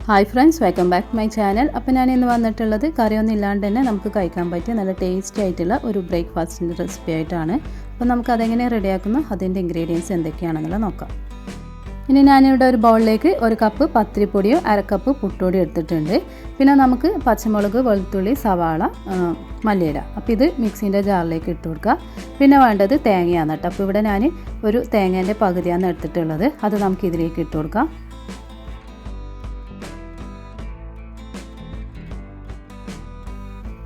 Hi friends, welcome back to my channel. അപ്പോൾ ഞാൻ ഇന്ന് വന്നിട്ടുള്ളത് കറിയൊന്നും ഇല്ലാണ്ട് തന്നെ നമുക്ക് കഴിക്കാൻ പറ്റിയ നല്ല ടേസ്റ്റി ആയിട്ടുള്ള ഒരു ബ്രേക്ക്ഫാസ്റ്റിൻ്റെ റെസിപ്പി ആയിട്ടാണ്. അപ്പോൾ നമുക്ക് അതെങ്ങനെ റെഡിയാക്കുന്നു, അതിൻ്റെ ഇൻഗ്രീഡിയൻസ് എന്തൊക്കെയാണെന്നുള്ളത് നോക്കാം. ഇനി ഞാനിവിടെ ഒരു ബൗളിലേക്ക് 1 കപ്പ് പത്തിരിപ്പൊടിയോ 1/2 കപ്പ് പുട്ടുപൊടിയോ എടുത്തിട്ടുണ്ട്. പിന്നെ നമുക്ക് പച്ചമുളക്, വെളുത്തുള്ളി, സവാള, മല്ലിയില. അപ്പോൾ ഇത് മിക്സിൻ്റെ ജാറിലേക്ക് ഇട്ട് കൊടുക്കുക. പിന്നെ വേണ്ടത് തേങ്ങയാണ് കേട്ടോ. അപ്പോൾ ഇവിടെ ഞാൻ ഒരു തേങ്ങേൻ്റെ പകുതിയാണ് എടുത്തിട്ടുള്ളത്. അത് നമുക്ക് ഇതിലേക്ക് ഇട്ട് കൊടുക്കാം.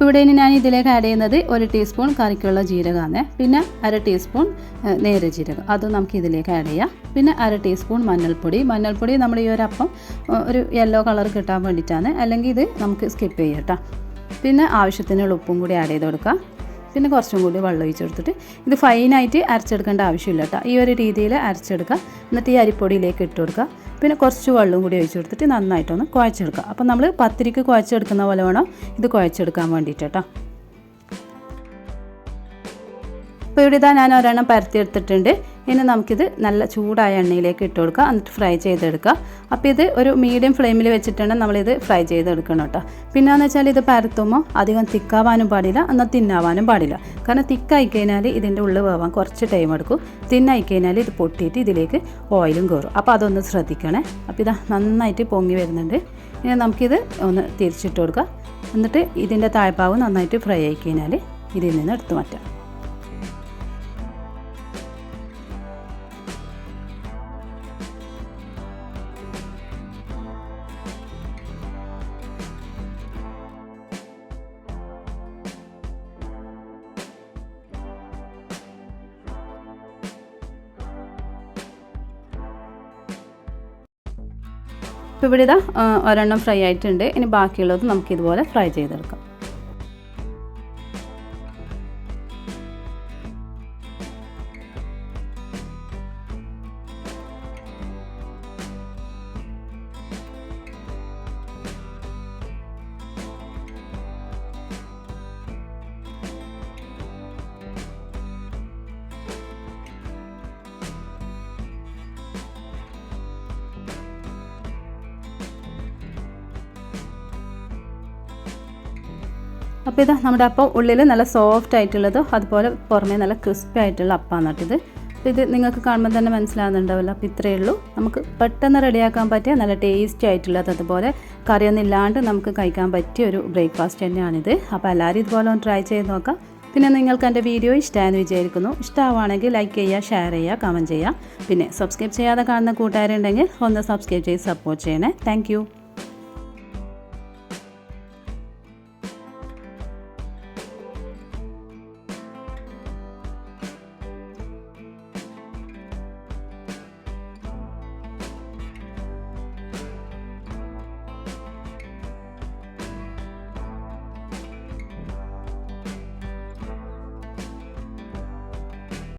ഇവിടെ ഇനി ഞാൻ ഇതിലേക്ക് ആഡ് ചെയ്യുന്നത് 1 ടീസ്പൂൺ കറിക്കുള്ള ജീരകമാണ്. പിന്നെ 1/2 ടീസ്പൂൺ നേരിയ ജീരകം, അതും നമുക്ക് ഇതിലേക്ക് ആഡ് ചെയ്യാം. പിന്നെ 1/2 ടീസ്പൂൺ മഞ്ഞൾപ്പൊടി നമ്മുടെ ഈ ഒരു അപ്പം ഒരു യെല്ലോ കളർ കിട്ടാൻ വേണ്ടിയിട്ടാണ്, അല്ലെങ്കിൽ ഇത് നമുക്ക് സ്കിപ്പ് ചെയ്യാം കേട്ടോ. പിന്നെ ആവശ്യത്തിനുള്ള ഉപ്പും കൂടി ആഡ് ചെയ്ത് കൊടുക്കാം. പിന്നെ കുറച്ചും കൂടി വെള്ളം ഒഴിച്ചെടുത്തിട്ട് ഇത് ഫൈനായിട്ട് അരച്ചെടുക്കേണ്ട ആവശ്യമില്ല കേട്ടോ. ഈ ഒരു രീതിയിൽ അരച്ചെടുക്കുക. എന്നിട്ട് ഈ അരിപ്പൊടിയിലേക്ക് ഇട്ട് കൊടുക്കുക. പിന്നെ കുറച്ച് വെള്ളവും കൂടി ഒഴിച്ച് കൊടുത്തിട്ട് നന്നായിട്ടൊന്ന് കുഴച്ചെടുക്കുക. അപ്പോൾ നമ്മൾ പത്തിരിക്ക് കുഴച്ചെടുക്കുന്ന പോലെ വേണം ഇത് കുഴച്ചെടുക്കാൻ വേണ്ടിയിട്ട് കേട്ടോ. അപ്പോൾ ഇവിടെ ഇതാ ഞാൻ ഒരെണ്ണം പരത്തിയെടുത്തിട്ടുണ്ട്. ഇനി നമുക്കിത് നല്ല ചൂടായ എണ്ണയിലേക്ക് ഇട്ട് കൊടുക്കുക. എന്നിട്ട് ഫ്രൈ ചെയ്തെടുക്കുക. അപ്പോൾ ഇത് ഒരു മീഡിയം ഫ്ലെയിമിൽ വെച്ചിട്ടാണ് നമ്മളിത് ഫ്രൈ ചെയ്തെടുക്കണം കേട്ടോ. പിന്നെയെന്ന് വെച്ചാൽ ഇത് പരത്തുമ്പോൾ അധികം തിക്കാവാനും പാടില്ല, എന്നാൽ തിന്നാവാനും പാടില്ല. കാരണം തിക്കായി കഴിഞ്ഞാൽ ഇതിൻ്റെ ഉള്ളിൽ വേവാൻ കുറച്ച് ടൈം എടുക്കും. തിന്നായി കഴിഞ്ഞാൽ ഇത് പൊട്ടിയിട്ട് ഇതിലേക്ക് ഓയിലും കയറും. അപ്പോൾ അതൊന്ന് ശ്രദ്ധിക്കണേ. അപ്പോൾ ഇതാ നന്നായിട്ട് പൊങ്ങി വരുന്നുണ്ട്. ഇനി നമുക്കിത് ഒന്ന് തിരിച്ചിട്ട് കൊടുക്കുക. എന്നിട്ട് ഇതിൻ്റെ താഴ്ഭാഗം നന്നായിട്ട് ഫ്രൈ ആയി കഴിഞ്ഞാൽ ഇതിൽ നിന്ന് എടുത്ത് മാറ്റാം. ഇപ്പോൾ ഇവിടെ ഇതാ ഒരെണ്ണം ഫ്രൈ ആയിട്ടുണ്ട്. ഇനി ബാക്കിയുള്ളത് നമുക്കിതുപോലെ ഫ്രൈ ചെയ്തെടുക്കാം. അപ്പോൾ ഇതാ നമ്മുടെ അപ്പം ഉള്ളിൽ നല്ല സോഫ്റ്റ് ആയിട്ടുള്ളതോ അതുപോലെ പുറമേ നല്ല ക്രിസ്പി ആയിട്ടുള്ള അപ്പമാണ് കേട്ടിത്. അപ്പോൾ ഇത് നിങ്ങൾക്ക് കാണുമ്പോൾ തന്നെ മനസ്സിലാകുന്നുണ്ടാവില്ല. അപ്പോൾ ഇത്രയേ ഉള്ളൂ. നമുക്ക് പെട്ടെന്ന് റെഡിയാക്കാൻ പറ്റിയ നല്ല ടേസ്റ്റി ആയിട്ടുള്ളത്, അതുപോലെ കറിയൊന്നും ഇല്ലാണ്ട് നമുക്ക് കഴിക്കാൻ പറ്റിയ ഒരു ബ്രേക്ക്ഫാസ്റ്റ് തന്നെയാണിത്. അപ്പോൾ എല്ലാവരും ഇതുപോലെ ഒന്ന് ട്രൈ ചെയ്ത് നോക്കാം. പിന്നെ നിങ്ങൾക്ക് എൻ്റെ വീഡിയോ ഇഷ്ടമായെന്ന് വിചാരിക്കുന്നു. ഇഷ്ടമാവുകയാണെങ്കിൽ ലൈക്ക് ചെയ്യുക, ഷെയർ ചെയ്യുക, കമൻറ്റ് ചെയ്യുക. പിന്നെ സബ്സ്ക്രൈബ് ചെയ്യാതെ കാണുന്ന കൂട്ടുകാരുണ്ടെങ്കിൽ ഒന്ന് സബ്സ്ക്രൈബ് ചെയ്ത് സപ്പോർട്ട് ചെയ്യണേ. താങ്ക്